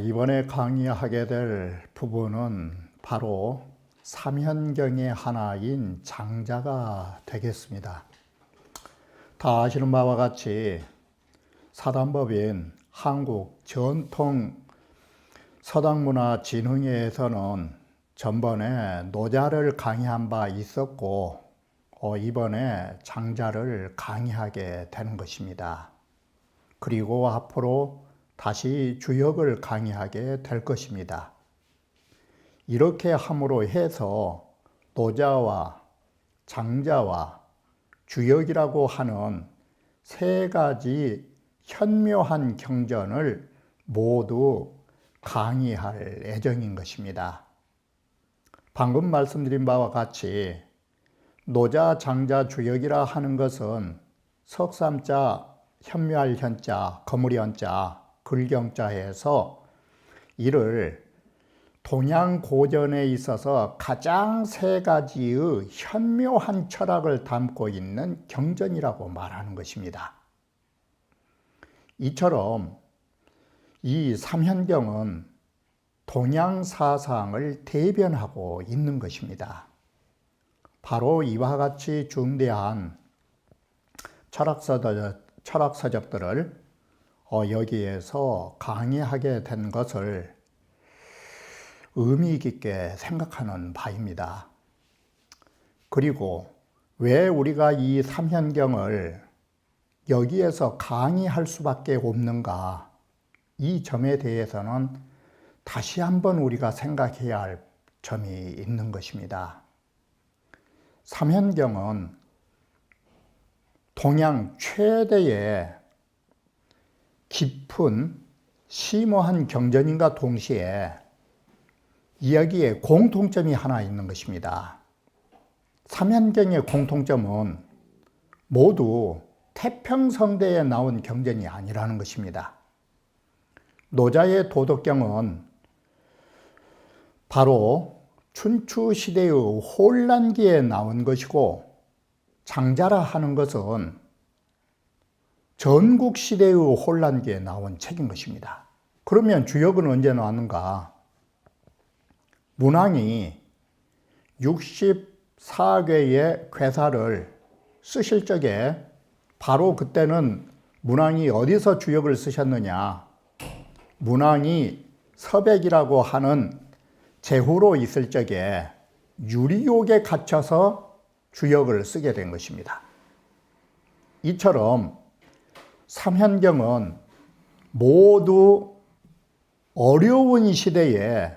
이번에 강의하게 될 부분은 바로 삼현경의 하나인 장자가 되겠습니다. 다 아시는 바와 같이 사단법인 한국전통서당문화진흥회에서는 전번에 노자를 강의한 바 있었고 이번에 장자를 강의하게 되는 것입니다. 그리고 앞으로 다시 주역을 강의하게 될 것입니다. 이렇게 함으로 해서 노자와 장자와 주역이라고 하는 세 가지 현묘한 경전을 모두 강의할 예정인 것입니다. 방금 말씀드린 바와 같이 노자, 장자, 주역이라 하는 것은 석삼자, 현묘할 현자, 거무리 현자, 글경자에서 이를 동양고전에 있어서 가장 세 가지의 현묘한 철학을 담고 있는 경전이라고 말하는 것입니다. 이처럼 이 삼현경은 동양사상을 대변하고 있는 것입니다. 바로 이와 같이 중대한 철학서적들을 여기에서 강의하게 된 것을 의미 깊게 생각하는 바입니다. 그리고 왜 우리가 이 삼현경을 여기에서 강의할 수밖에 없는가, 이 점에 대해서는 다시 한번 우리가 생각해야 할 점이 있는 것입니다. 삼현경은 동양 최대의 깊은 심오한 경전인과 동시에 이야기에 공통점이 하나 있는 것입니다. 삼현경의 공통점은 모두 태평성대에 나온 경전이 아니라는 것입니다. 노자의 도덕경은 바로 춘추시대의 혼란기에 나온 것이고, 장자라 하는 것은 전국시대의 혼란기에 나온 책인 것입니다. 그러면 주역은 언제 나왔는가? 문왕이 64괴의 괴사를 쓰실 적에 바로 그때는 문왕이 어디서 주역을 쓰셨느냐? 문왕이 서백이라고 하는 제후로 있을 적에 유리옥에 갇혀서 주역을 쓰게 된 것입니다. 이처럼 삼현경은 모두 어려운 시대에,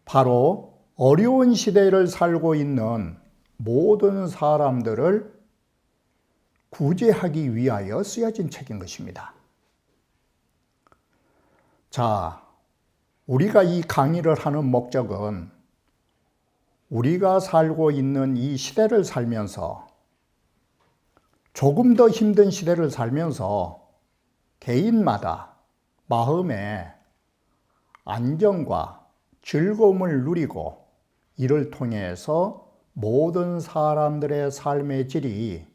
바로 어려운 시대를 살고 있는 모든 사람들을 구제하기 위하여 쓰여진 책인 것입니다. 자, 우리가 이 강의를 하는 목적은 우리가 살고 있는 이 시대를 살면서, 조금 더 힘든 시대를 살면서 개인마다 마음의 안정과 즐거움을 누리고, 이를 통해서 모든 사람들의 삶의 질이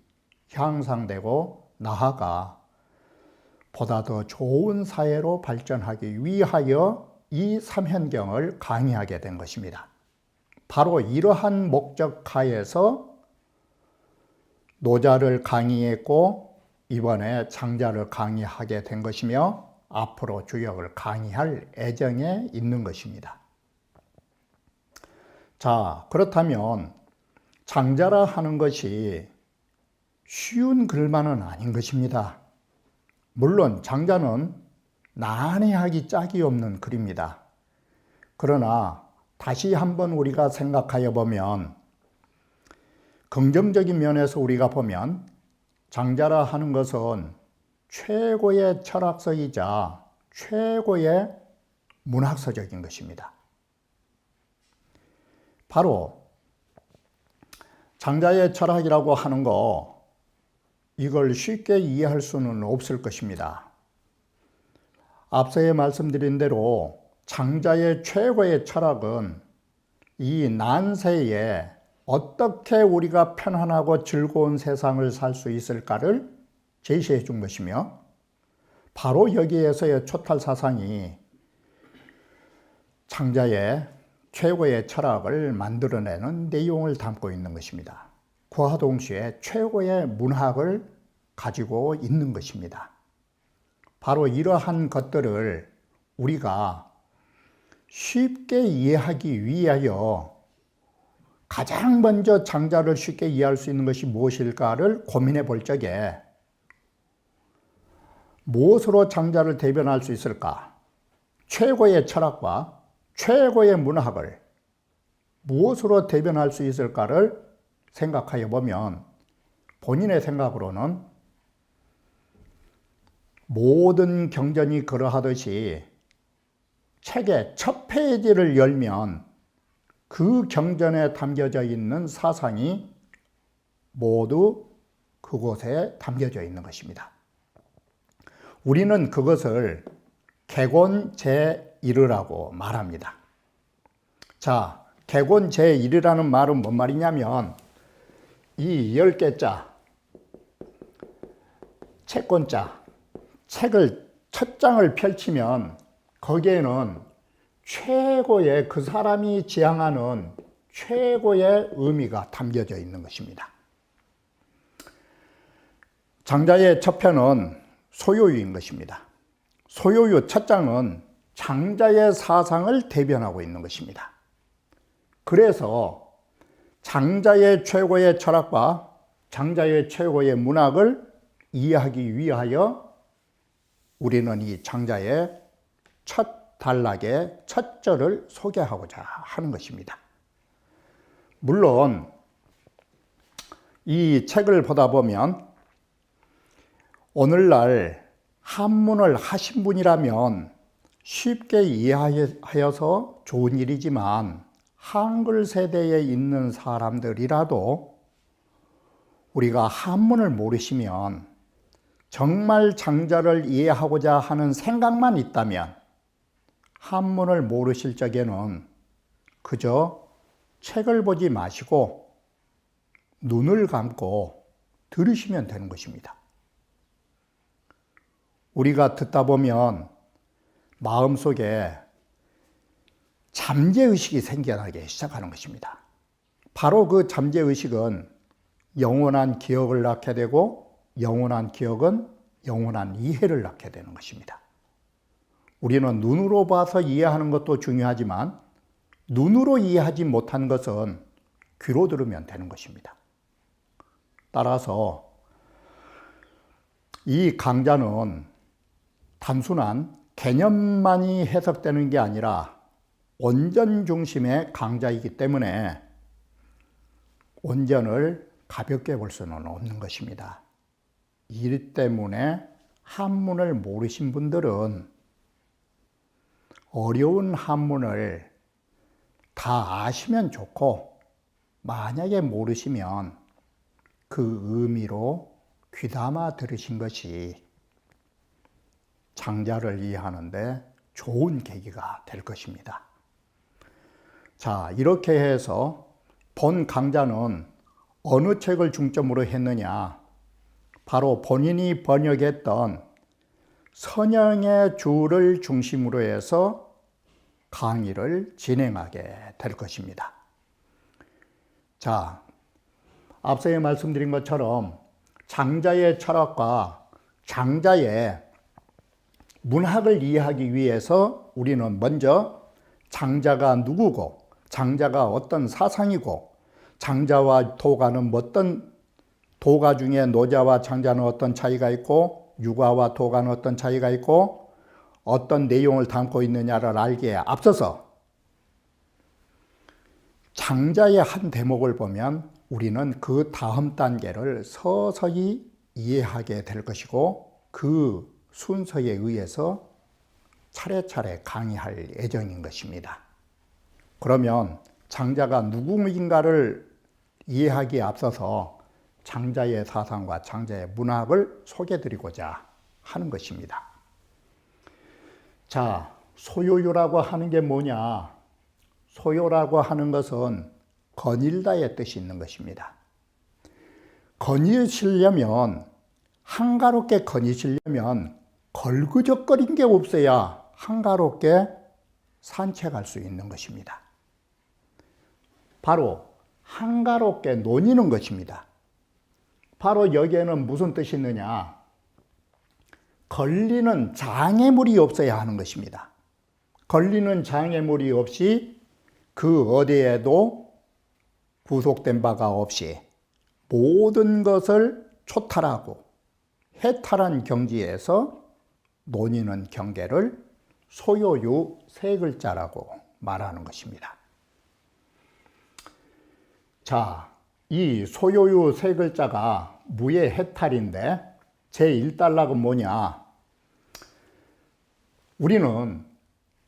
향상되고 나아가 보다 더 좋은 사회로 발전하기 위하여 이 삼현경을 강의하게 된 것입니다. 바로 이러한 목적 하에서 노자를 강의했고, 이번에 장자를 강의하게 된 것이며, 앞으로 주역을 강의할 예정에 있는 것입니다. 자, 그렇다면 장자라 하는 것이 쉬운 글만은 아닌 것입니다. 물론 장자는 난해하기 짝이 없는 글입니다. 그러나 다시 한번 우리가 생각하여 보면, 긍정적인 면에서 우리가 보면 장자라 하는 것은 최고의 철학서이자 최고의 문학서적인 것입니다. 바로 장자의 철학이라고 하는 거, 이걸 쉽게 이해할 수는 없을 것입니다. 앞서에 말씀드린 대로 장자의 최고의 철학은 이 난세에 어떻게 우리가 편안하고 즐거운 세상을 살 수 있을까를 제시해 준 것이며, 바로 여기에서의 초탈 사상이 장자의 최고의 철학을 만들어내는 내용을 담고 있는 것입니다. 그와 동시에 최고의 문학을 가지고 있는 것입니다. 바로 이러한 것들을 우리가 쉽게 이해하기 위하여 가장 먼저 장자를 쉽게 이해할 수 있는 것이 무엇일까를 고민해 볼 적에, 무엇으로 장자를 대변할 수 있을까? 최고의 철학과 최고의 문학을 무엇으로 대변할 수 있을까를 생각하여 보면, 본인의 생각으로는 모든 경전이 그러하듯이 책의 첫 페이지를 열면 그 경전에 담겨져 있는 사상이 모두 그곳에 담겨져 있는 것입니다. 우리는 그것을 개곤 제1이라고 말합니다. 자, 개곤 제1이라는 말은 뭔 말이냐면, 이 10개자, 채권자, 책을 첫 장을 펼치면 거기에는 최고의, 그 사람이 지향하는 최고의 의미가 담겨져 있는 것입니다. 장자의 첫 편은 소요유인 것입니다. 소요유 첫 장은 장자의 사상을 대변하고 있는 것입니다. 그래서 장자의 최고의 철학과 장자의 최고의 문학을 이해하기 위하여 우리는 이 장자의 첫 단락의 첫 절을 소개하고자 하는 것입니다. 물론 이 책을 보다 보면 오늘날 한문을 하신 분이라면 쉽게 이해하여서 좋은 일이지만, 한글 세대에 있는 사람들이라도 우리가 한문을 모르시면, 정말 장자를 이해하고자 하는 생각만 있다면 한문을 모르실 적에는 그저 책을 보지 마시고 눈을 감고 들으시면 되는 것입니다. 우리가 듣다 보면 마음속에 잠재의식이 생겨나기 시작하는 것입니다. 바로 그 잠재의식은 영원한 기억을 낳게 되고, 영원한 기억은 영원한 이해를 낳게 되는 것입니다. 우리는 눈으로 봐서 이해하는 것도 중요하지만, 눈으로 이해하지 못한 것은 귀로 들으면 되는 것입니다. 따라서 이 강자는 단순한 개념만이 해석되는 게 아니라 온전 중심의 강자이기 때문에 온전을 가볍게 볼 수는 없는 것입니다. 이 때문에 한문을 모르신 분들은 어려운 한문을 다 아시면 좋고, 만약에 모르시면 그 의미로 귀담아 들으신 것이 장자를 이해하는데 좋은 계기가 될 것입니다. 자, 이렇게 해서 본 강자는 어느 책을 중점으로 했느냐? 바로 본인이 번역했던 선영의 주를 중심으로 해서 강의를 진행하게 될 것입니다. 자, 앞서에 말씀드린 것처럼 장자의 철학과 장자의 문학을 이해하기 위해서 우리는 먼저 장자가 누구고, 장자가 어떤 사상이고, 장자와 도가는 어떤, 도가 중에 노자와 장자는 어떤 차이가 있고, 유가와 도가는 어떤 차이가 있고, 어떤 내용을 담고 있느냐를 알기에 앞서서 장자의 한 대목을 보면 우리는 그 다음 단계를 서서히 이해하게 될 것이고, 그 순서에 의해서 차례차례 강의할 예정인 것입니다. 그러면 장자가 누구인가를 이해하기에 앞서서 장자의 사상과 장자의 문학을 소개해드리고자 하는 것입니다. 자, 소요유라고 하는 게 뭐냐? 소요라고 하는 것은 거닐다의 뜻이 있는 것입니다. 거니시려면, 한가롭게 거니시려면 걸그적거린 게 없어야 한가롭게 산책할 수 있는 것입니다. 바로 한가롭게 노니는 것입니다. 바로 여기에는 무슨 뜻이 있느냐? 걸리는 장애물이 없어야 하는 것입니다. 걸리는 장애물이 없이 그 어디에도 구속된 바가 없이 모든 것을 초탈하고 해탈한 경지에서 논의는 경계를 소요유 세 글자라고 말하는 것입니다. 자, 이 소요유 세 글자가 무의 해탈인데 제1단락은 뭐냐? 우리는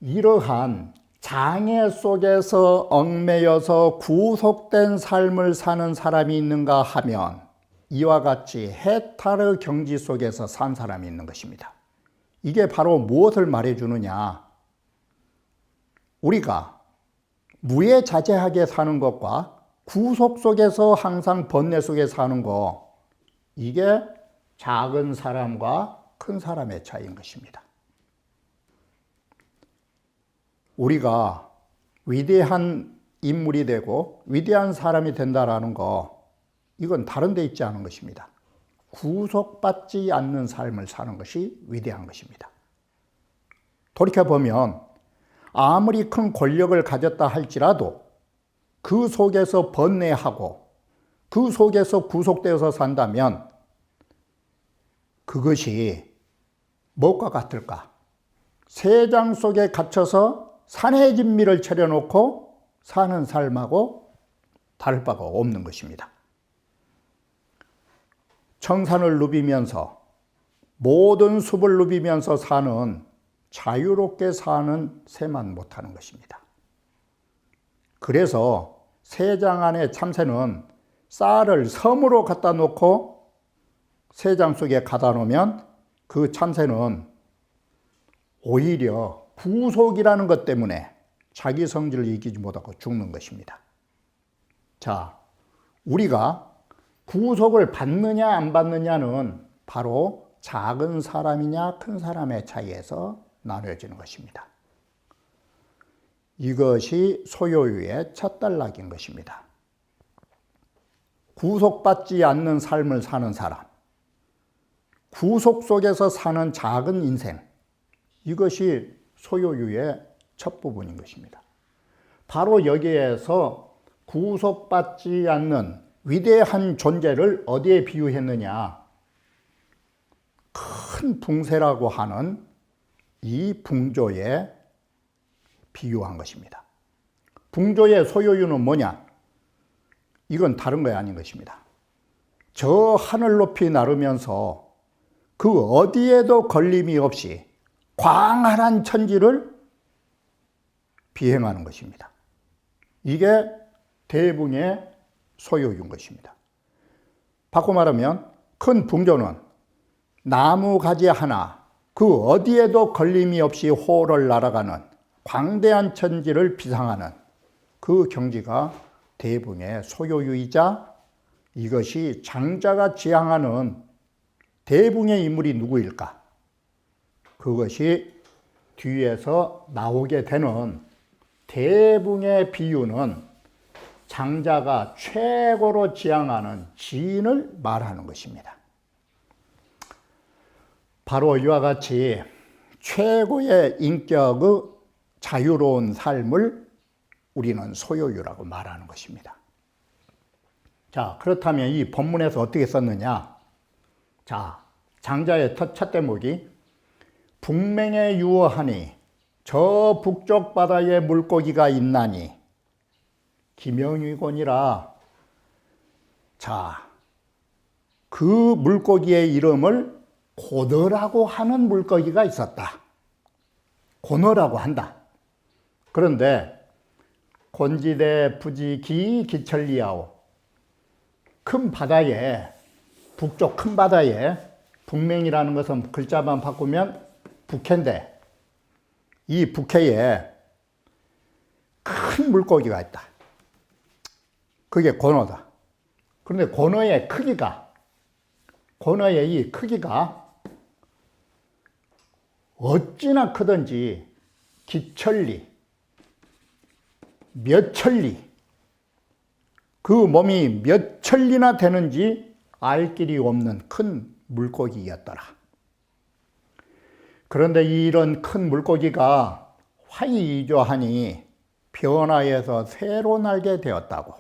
이러한 장애 속에서 얽매여서 구속된 삶을 사는 사람이 있는가 하면 이와 같이 해탈의 경지 속에서 산 사람이 있는 것입니다. 이게 바로 무엇을 말해주느냐? 우리가 무해자재하게 사는 것과 구속 속에서 항상 번뇌 속에 사는 것, 이게 작은 사람과 큰 사람의 차이인 것입니다. 우리가 위대한 인물이 되고 위대한 사람이 된다라는 거, 이건 다른 데 있지 않은 것입니다. 구속받지 않는 삶을 사는 것이 위대한 것입니다. 돌이켜보면 아무리 큰 권력을 가졌다 할지라도 그 속에서 번뇌하고 그 속에서 구속되어서 산다면 그것이 무엇과 같을까? 세장 속에 갇혀서 산의 진미를 차려놓고 사는 삶하고 다를 바가 없는 것입니다. 청산을 누비면서 모든 숲을 누비면서 사는 자유롭게 사는 새만 못하는 것입니다. 그래서 새장 안에 참새는 쌀을 섬으로 갖다 놓고 새장 속에 가다 놓으면 그 참새는 오히려 구속이라는 것 때문에 자기 성질을 이기지 못하고 죽는 것입니다. 자, 우리가 구속을 받느냐 안 받느냐는 바로 작은 사람이냐 큰 사람의 차이에서 나눠지는 것입니다. 이것이 소요유의 첫 단락인 것입니다. 구속받지 않는 삶을 사는 사람, 구속 속에서 사는 작은 인생, 이것이 소요유의 첫 부분인 것입니다. 바로 여기에서 구속받지 않는 위대한 존재를 어디에 비유했느냐? 큰 붕쇠라고 하는 이 붕조에 비유한 것입니다. 붕조의 소요유는 뭐냐? 이건 다른 거 아닌 것입니다. 저 하늘 높이 나르면서 그 어디에도 걸림이 없이 광활한 천지를 비행하는 것입니다. 이게 대붕의 소요유인 것입니다. 바꿔 말하면 큰 붕조는 나무 가지 하나 그 어디에도 걸림이 없이 호를 날아가는 광대한 천지를 비상하는 그 경지가 대붕의 소요유이자 이것이 장자가 지향하는 대붕의 인물이 누구일까? 그것이 뒤에서 나오게 되는 대붕의 비유는 장자가 최고로 지향하는 지인을 말하는 것입니다. 바로 이와 같이 최고의 인격의 자유로운 삶을 우리는 소요유라고 말하는 것입니다. 자, 그렇다면 이 본문에서 어떻게 썼느냐? 자, 장자의 첫 대목이 북맹에 유어하니 저 북쪽 바다에 물고기가 있나니 기명이곤이라. 자, 그 물고기의 이름을 고너라고 하는 물고기가 있었다. 고너라고 한다. 그런데 곤지대 부지기 기천리하오 큰 바다에, 북쪽 큰 바다에, 북맹이라는 것은 글자만 바꾸면 북해인데, 이 북해에 큰 물고기가 있다. 그게 권어다. 그런데 권어의 이 크기가 어찌나 크든지 기천리, 몇 천리, 그 몸이 몇 천리나 되는지 알 길이 없는 큰 물고기였더라. 그런데 이런 큰 물고기가 화이조하니 변화해서 새로 날게 되었다고.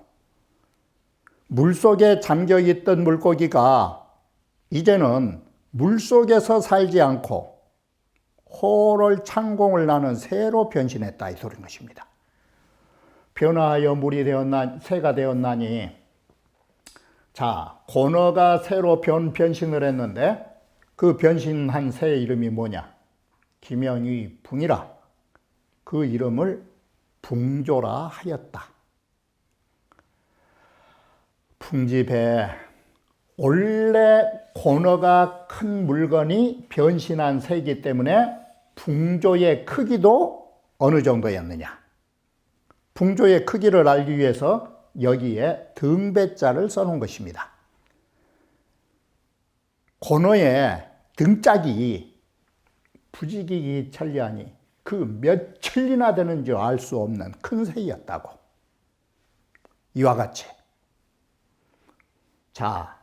물속에 잠겨있던 물고기가 이제는 물속에서 살지 않고 호를 창공을 나는 새로 변신했다, 이 소리인 것입니다. 변화하여 물이 되었나, 새가 되었나니, 자, 권어가 새로 변신을 했는데 그 변신한 새의 이름이 뭐냐? 기명이 붕이라. 그 이름을 붕조라 하였다. 붕지배, 원래 권어가 큰 물건이 변신한 새이기 때문에 붕조의 크기도 어느 정도였느냐? 붕조의 크기를 알기 위해서 여기에 등배자를 써놓은 것입니다. 권어의 등짝이 부지기기 천리하니 그 몇 천리나 되는지 알 수 없는 큰 새이었다고. 이와 같이. 자,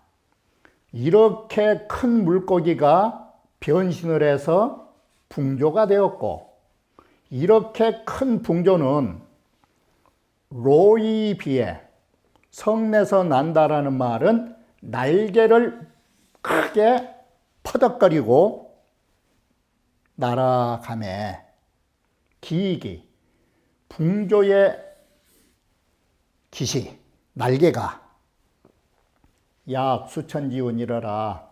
이렇게 큰 물고기가 변신을 해서 붕조가 되었고, 이렇게 큰 붕조는 로이비에, 성내서 난다라는 말은 날개를 크게 퍼덕거리고 날아가매, 기익이, 붕조의 기시, 날개가 약 수천지운이러라.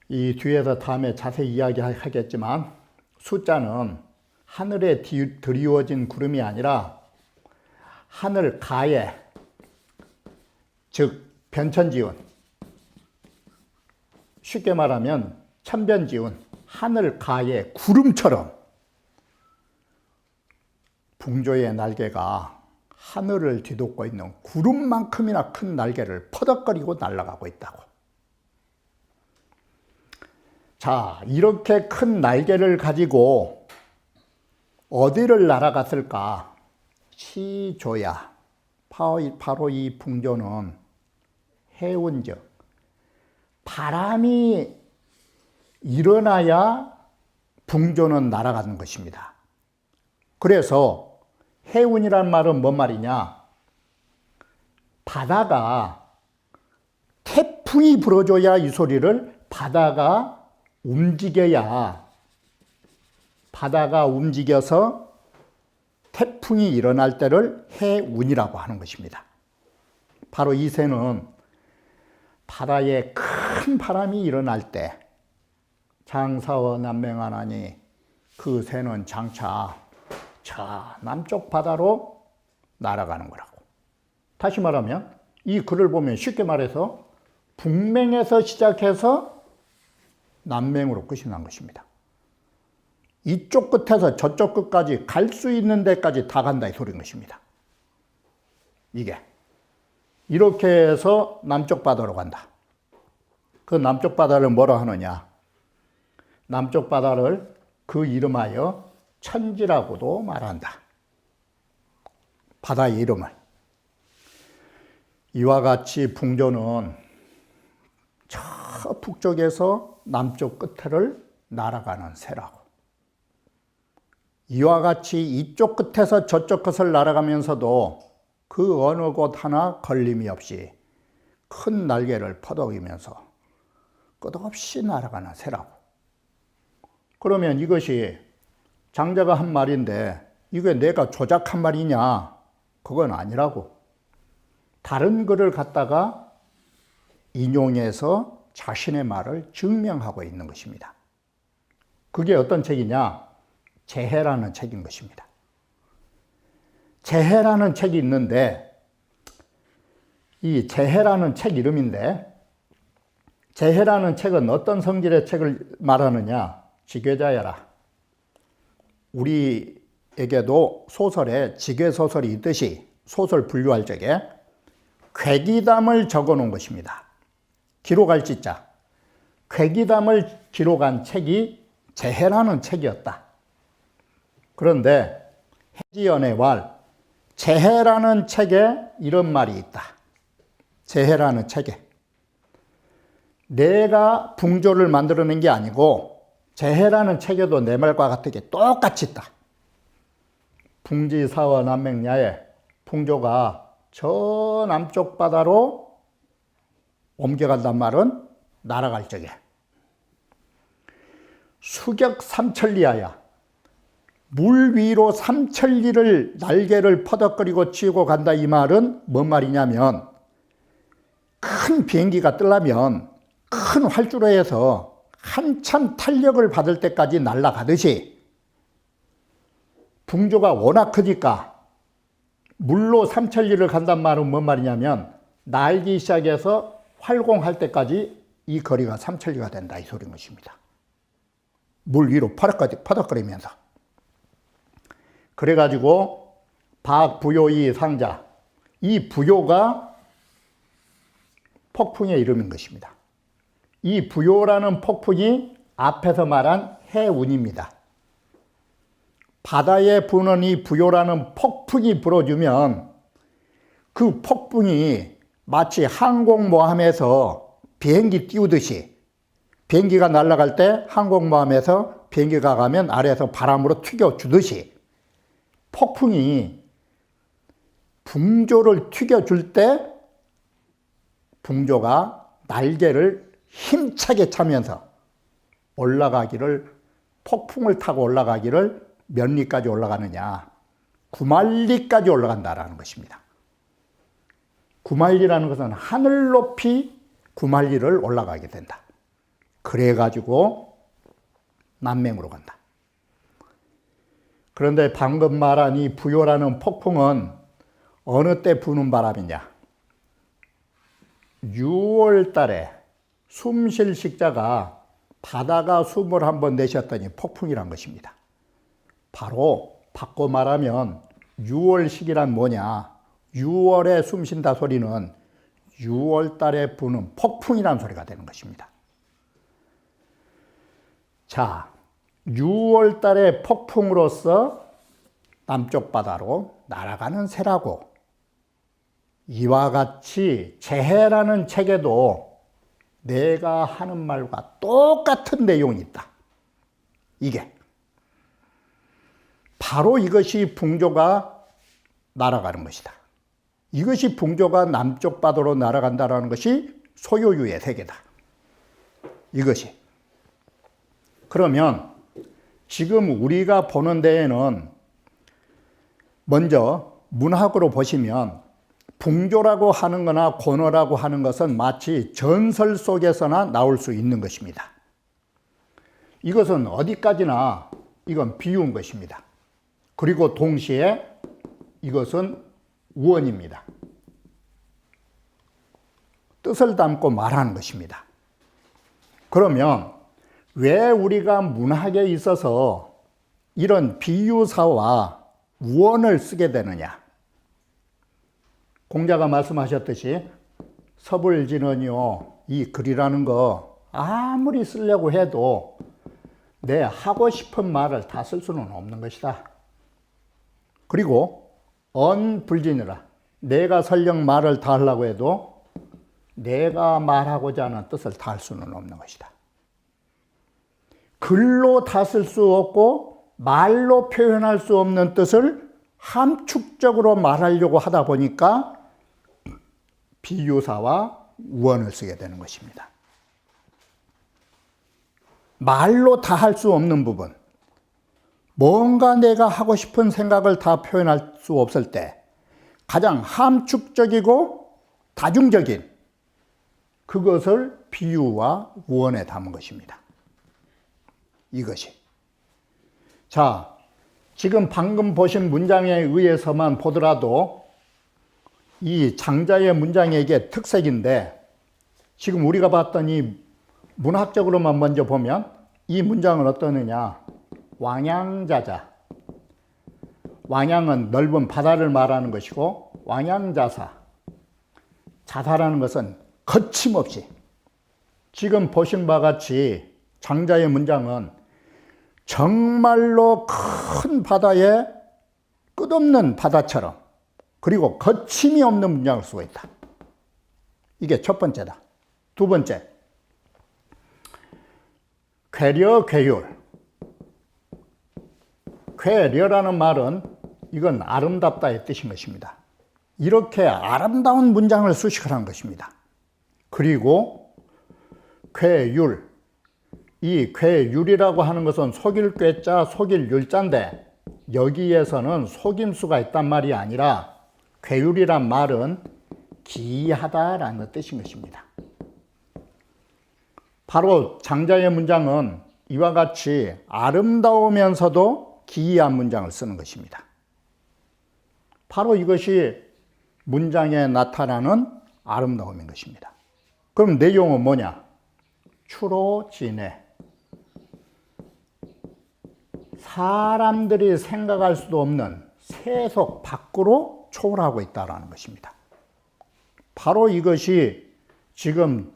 이 뒤에서 다음에 자세히 이야기하겠지만, 숫자는 하늘에 드리워진 구름이 아니라 하늘 가에, 즉 변천지운, 쉽게 말하면 천변지운, 하늘 가에 구름처럼 붕조의 날개가 하늘을 뒤덮고 있는 구름만큼이나 큰 날개를 퍼덕거리고 날아가고 있다고. 자, 이렇게 큰 날개를 가지고 어디를 날아갔을까? 시조야. 바로 이 붕조는 해운즉 바람이 일어나야 붕조는 날아가는 것입니다. 그래서 해운이란 말은 뭔 말이냐? 바다가 태풍이 불어줘야 이 소리를 바다가 움직여야, 바다가 움직여서 태풍이 일어날 때를 해운이라고 하는 것입니다. 바로 이 새는 바다에 큰 바람이 일어날 때 장사와 남맹하나니 그 새는 장차 저 남쪽 바다로 날아가는 거라고. 다시 말하면 이 글을 보면 쉽게 말해서 북맹에서 시작해서 남맹으로 끝이 난 것입니다. 이쪽 끝에서 저쪽 끝까지 갈 수 있는 데까지 다 간다, 이 소리인 것입니다. 이게 이렇게 해서 남쪽 바다로 간다. 그 남쪽 바다를 뭐라 하느냐? 남쪽 바다를 그 이름하여 천지라고도 말한다. 바다의 이름을. 이와 같이 붕조는 저 북쪽에서 남쪽 끝을 날아가는 새라고. 이와 같이 이쪽 끝에서 저쪽 끝을 날아가면서도 그 어느 곳 하나 걸림이 없이 큰 날개를 퍼덕이면서 끝없이 날아가는 새라고. 그러면 이것이 장자가 한 말인데 이게 내가 조작한 말이냐? 그건 아니라고. 다른 글을 갖다가 인용해서 자신의 말을 증명하고 있는 것입니다. 그게 어떤 책이냐? 재해라는 책인 것입니다. 재해라는 책이 있는데 이 재해라는 책 이름인데, 재해라는 책은 어떤 성질의 책을 말하느냐? 지괴자야라. 우리에게도 소설에 지괴소설이 있듯이 소설 분류할 적에 괴기담을 적어 놓은 것입니다. 기록할 지자. 괴기담을 기록한 책이 재해라는 책이었다. 그런데 해지연의 왈, 재해라는 책에 이런 말이 있다. 재해라는 책에. 내가 붕조를 만들어낸 게 아니고 재해라는 책에도 내 말과 같게 똑같이 있다. 붕지사와 남맥야에 붕조가 저 남쪽 바다로 옮겨간단 말은 날아갈 적에 수격 삼천리하야, 물 위로 삼천리를 날개를 퍼덕거리고 치고 간다. 이 말은 뭔 말이냐면, 큰 비행기가 뜨려면 큰 활주로에서 한참 탄력을 받을 때까지 날아가듯이 붕조가 워낙 크니까 물로 삼천리를 간단 말은 뭔 말이냐면, 날기 시작해서 활공할 때까지 이 거리가 삼천리가 된다, 이 소리인 것입니다. 물 위로 퍼덕거리면서. 그래가지고 박부요이 상자, 이 부요가 폭풍의 이름인 것입니다. 이 부요라는 폭풍이 앞에서 말한 해운입니다. 바다에 부는 이 부요라는 폭풍이 불어주면 그 폭풍이 마치 항공모함에서 비행기 띄우듯이, 비행기가 날아갈 때 항공모함에서 비행기가 가면 아래에서 바람으로 튀겨주듯이 폭풍이 붕조를 튀겨줄 때 붕조가 날개를 힘차게 차면서 올라가기를, 폭풍을 타고 올라가기를 몇 리까지 올라가느냐? 9만리까지 올라간다라는 것입니다. 9만리라는 것은 하늘 높이 9만리를 올라가게 된다. 그래가지고 남맹으로 간다. 그런데 방금 말한 이 부요라는 폭풍은 어느 때 부는 바람이냐? 6월 달에 숨 쉴 식자가 바다가 숨을 한번 내쉬었더니 폭풍이란 것입니다. 바로 바꿔 말하면 6월식이란 뭐냐? 6월에 숨 쉰다 소리는 6월 달에 부는 폭풍이란 소리가 되는 것입니다. 자, 6월 달에 폭풍으로서 남쪽 바다로 날아가는 새라고, 이와 같이 재해라는 책에도 내가 하는 말과 똑같은 내용이 있다. 이게 바로 이것이 붕조가 날아가는 것이다. 이것이 붕조가 남쪽 바다로 날아간다는 것이 소요유의 세계다. 이것이. 그러면 지금 우리가 보는 데에는 먼저 문학으로 보시면 붕조라고 하는 거나 고너라고 하는 것은 마치 전설 속에서나 나올 수 있는 것입니다. 이것은 어디까지나 이건 비유인 것입니다. 그리고 동시에 이것은 우언입니다. 뜻을 담고 말하는 것입니다. 그러면 왜 우리가 문학에 있어서 이런 비유사와 우언을 쓰게 되느냐? 공자가 말씀하셨듯이 서불지는요, 이 글이라는 거 아무리 쓰려고 해도 내 하고 싶은 말을 다 쓸 수는 없는 것이다. 그리고 언불지니라, 내가 설령 말을 다 하려고 해도 내가 말하고자 하는 뜻을 다 할 수는 없는 것이다. 글로 다 쓸 수 없고 말로 표현할 수 없는 뜻을 함축적으로 말하려고 하다 보니까 비유사와 우언을 쓰게 되는 것입니다. 말로 다 할 수 없는 부분, 뭔가 내가 하고 싶은 생각을 다 표현할 수 없을 때 가장 함축적이고 다중적인 그것을 비유와 우언에 담은 것입니다. 이것이. 자, 지금 방금 보신 문장에 의해서만 보더라도 이 장자의 문장의 특색인데, 지금 우리가 봤던 이 문학적으로만 먼저 보면 이 문장은 어떠느냐. 왕양자자. 왕양은 넓은 바다를 말하는 것이고, 왕양자사. 자사라는 것은 거침없이. 지금 보신 바와 같이 장자의 문장은 정말로 큰 바다에 끝없는 바다처럼, 그리고 거침이 없는 문장을 쓰고 있다. 이게 첫 번째다. 두 번째, 괴려, 괴율. 괴려라는 말은 이건 아름답다의 뜻인 것입니다. 이렇게 아름다운 문장을 수식하는 것입니다. 그리고 괴율. 이 괴율이라고 하는 것은 속일 꾀자, 속일 율자인데, 여기에서는 속임수가 있단 말이 아니라 괴율이란 말은 기이하다라는 뜻인 것입니다. 바로 장자의 문장은 이와 같이 아름다우면서도 기이한 문장을 쓰는 것입니다. 바로 이것이 문장에 나타나는 아름다움인 것입니다. 그럼 내용은 뭐냐? 추로 진해. 사람들이 생각할 수도 없는 세속 밖으로 초월하고 있다는 것입니다. 바로 이것이 지금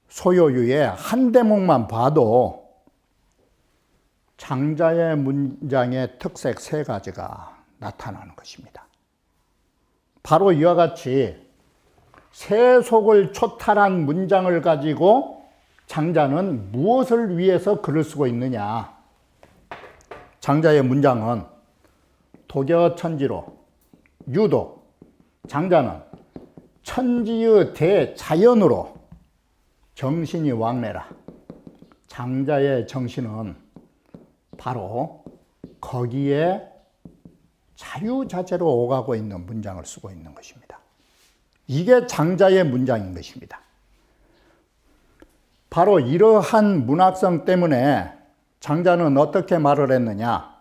소요유의 한 대목만 봐도 장자의 문장의 특색 세 가지가 나타나는 것입니다. 바로 이와 같이 세속을 초탈한 문장을 가지고 장자는 무엇을 위해서 글을 쓰고 있느냐? 장자의 문장은 독여천지로 유독 장자는 천지의 대자연으로 정신이 왕래라. 장자의 정신은 바로 거기에 자유자재로 오가고 있는 문장을 쓰고 있는 것입니다. 이게 장자의 문장인 것입니다. 바로 이러한 문학성 때문에 장자는 어떻게 말을 했느냐?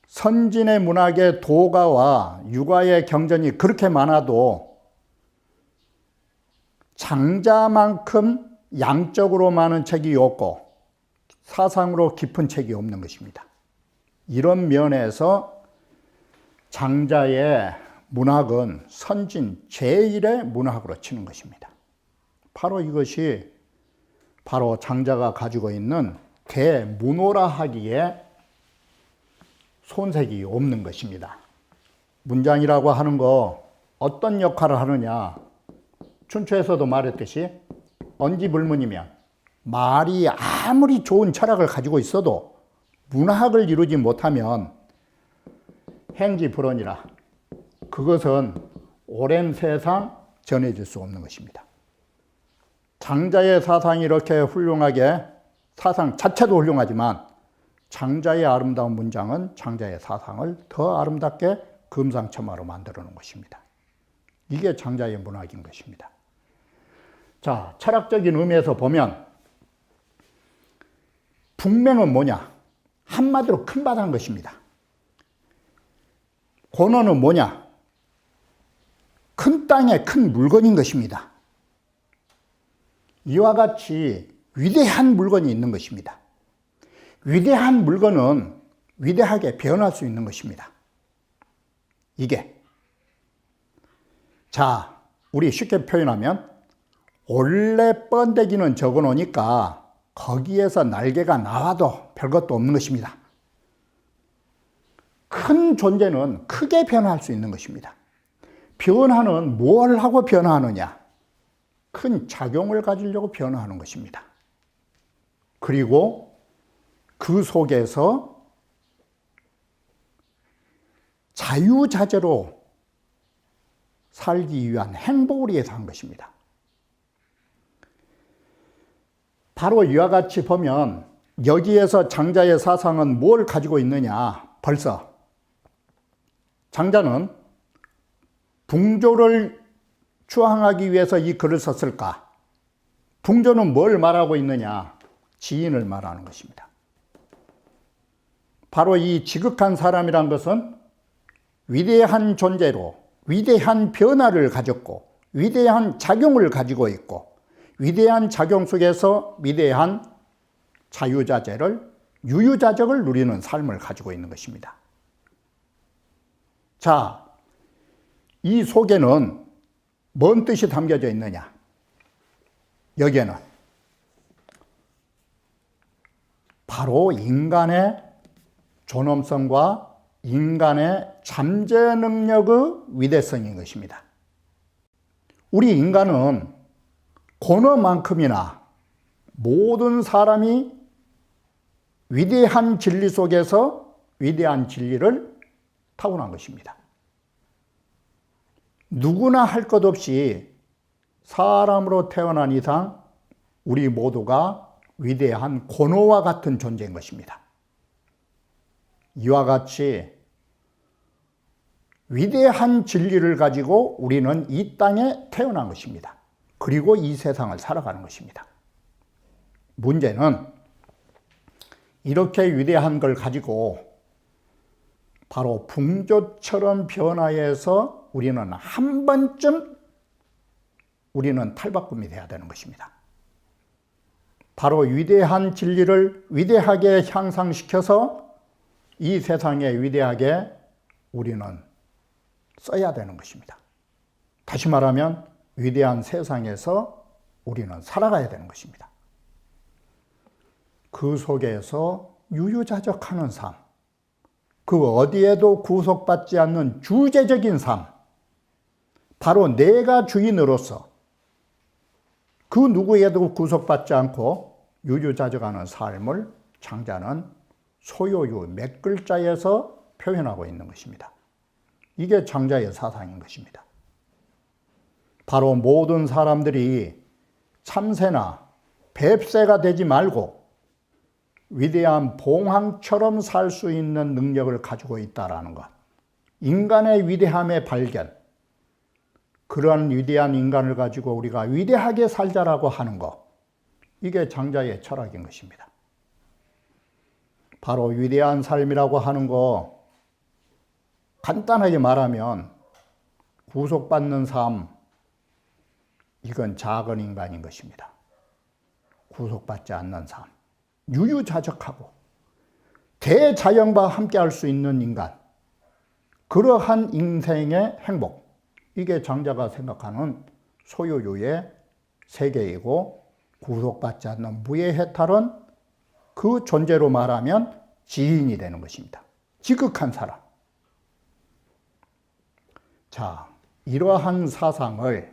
선진의 문학의 도가와 유가의 경전이 그렇게 많아도 장자만큼 양적으로 많은 책이 없고 사상으로 깊은 책이 없는 것입니다. 이런 면에서 장자의 문학은 선진 제1의 문학으로 치는 것입니다. 바로 이것이 바로 장자가 가지고 있는 대문호라 하기에 손색이 없는 것입니다. 문장이라고 하는 거 어떤 역할을 하느냐? 춘추에서도 말했듯이 언지불문이면 말이 아무리 좋은 철학을 가지고 있어도 문학을 이루지 못하면 행지불언이라. 그것은 오랜 세상 전해질 수 없는 것입니다. 장자의 사상이 이렇게 훌륭하게, 사상 자체도 훌륭하지만 장자의 아름다운 문장은 장자의 사상을 더 아름답게 금상첨화로 만들어 놓은 것입니다. 이게 장자의 문학인 것입니다. 자, 철학적인 의미에서 보면 북맹은 뭐냐? 한마디로 큰 바다인 것입니다. 권어는 뭐냐? 큰 땅에 큰 물건인 것입니다. 이와 같이 위대한 물건이 있는 것입니다. 위대한 물건은 위대하게 변할 수 있는 것입니다. 이게. 자, 우리 쉽게 표현하면 원래 번데기는 적어 놓으니까 거기에서 날개가 나와도 별것도 없는 것입니다. 큰 존재는 크게 변화할 수 있는 것입니다. 변화는 뭘 하고 변화하느냐? 큰 작용을 가지려고 변화하는 것입니다. 그리고 그 속에서 자유자재로 살기 위한 행복을 위해서 한 것입니다. 바로 이와 같이 보면 여기에서 장자의 사상은 뭘 가지고 있느냐? 벌써 장자는 붕조를 추앙하기 위해서 이 글을 썼을까? 붕조는 뭘 말하고 있느냐? 지인을 말하는 것입니다. 바로 이 지극한 사람이란 것은 위대한 존재로 위대한 변화를 가졌고 위대한 작용을 가지고 있고 위대한 작용 속에서 위대한 자유자재를 유유자적을 누리는 삶을 가지고 있는 것입니다. 자, 이 속에는 뭔 뜻이 담겨져 있느냐? 여기에는 바로 인간의 존엄성과 인간의 잠재 능력의 위대성인 것입니다. 우리 인간은 고너만큼이나 모든 사람이 위대한 진리 속에서 위대한 진리를 타고난 것입니다. 누구나 할 것 없이 사람으로 태어난 이상 우리 모두가 위대한 고노와 같은 존재인 것입니다. 이와 같이 위대한 진리를 가지고 우리는 이 땅에 태어난 것입니다. 그리고 이 세상을 살아가는 것입니다. 문제는 이렇게 위대한 걸 가지고 바로 풍조처럼 변화해서 우리는 한 번쯤 우리는 탈바꿈이 돼야 되는 것입니다. 바로 위대한 진리를 위대하게 향상시켜서 이 세상에 위대하게 우리는 써야 되는 것입니다. 다시 말하면 위대한 세상에서 우리는 살아가야 되는 것입니다. 그 속에서 유유자적하는 삶, 그 어디에도 구속받지 않는 주제적인 삶, 바로 내가 주인으로서 그 누구에도 구속받지 않고 유유자적하는 삶을 창자는 소요유 몇 글자에서 표현하고 있는 것입니다. 이게 창자의 사상인 것입니다. 바로 모든 사람들이 참새나 뱁새가 되지 말고 위대한 봉황처럼 살 수 있는 능력을 가지고 있다는 것. 인간의 위대함의 발견. 그러한 위대한 인간을 가지고 우리가 위대하게 살자라고 하는 것. 이게 장자의 철학인 것입니다. 바로 위대한 삶이라고 하는 거 간단하게 말하면 구속받는 삶, 이건 작은 인간인 것입니다. 구속받지 않는 삶, 유유자적하고 대자연과 함께 할 수 있는 인간, 그러한 인생의 행복, 이게 장자가 생각하는 소유유의 세계이고 구속받지 않는 무해해탈은 그 존재로 말하면 지인이 되는 것입니다. 지극한 사람. 자, 이러한 사상을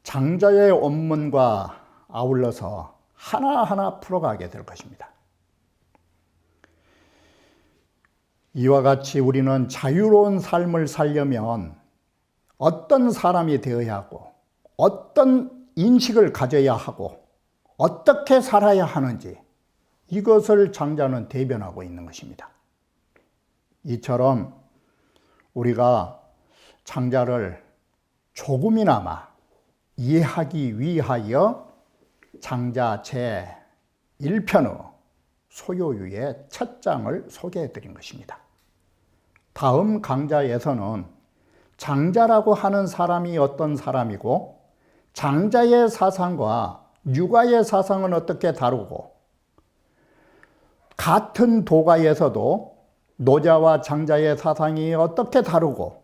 장자의 원문과 아울러서 하나하나 풀어가게 될 것입니다. 이와 같이 우리는 자유로운 삶을 살려면 어떤 사람이 되어야 하고 어떤 인식을 가져야 하고 어떻게 살아야 하는지 이것을 장자는 대변하고 있는 것입니다. 이처럼 우리가 장자를 조금이나마 이해하기 위하여 장자 제1편의 소요유의 첫 장을 소개해 드린 것입니다. 다음 강좌에서는 장자라고 하는 사람이 어떤 사람이고 장자의 사상과 유가의 사상은 어떻게 다르고 같은 도가에서도 노자와 장자의 사상이 어떻게 다르고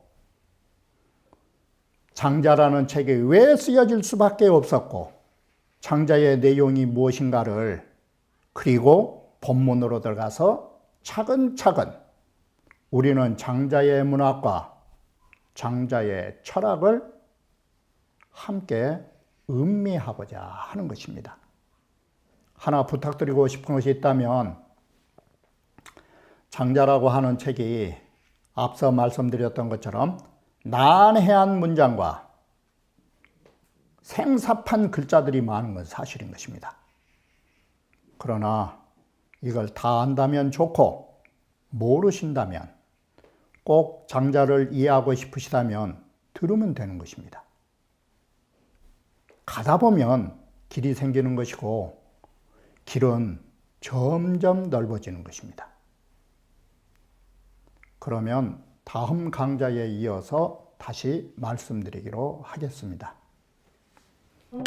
장자라는 책이 왜 쓰여질 수밖에 없었고 장자의 내용이 무엇인가를 그리고 본문으로 들어가서 차근차근 우리는 장자의 문학과 장자의 철학을 함께 음미하고자 하는 것입니다. 하나 부탁드리고 싶은 것이 있다면 장자라고 하는 책이 앞서 말씀드렸던 것처럼 난해한 문장과 생삽한 글자들이 많은 건 사실인 것입니다. 그러나 이걸 다 안다면 좋고 모르신다면 꼭 장자를 이해하고 싶으시다면 들으면 되는 것입니다. 가다 보면 길이 생기는 것이고 길은 점점 넓어지는 것입니다. 그러면 다음 강좌에 이어서 다시 말씀드리기로 하겠습니다. 음.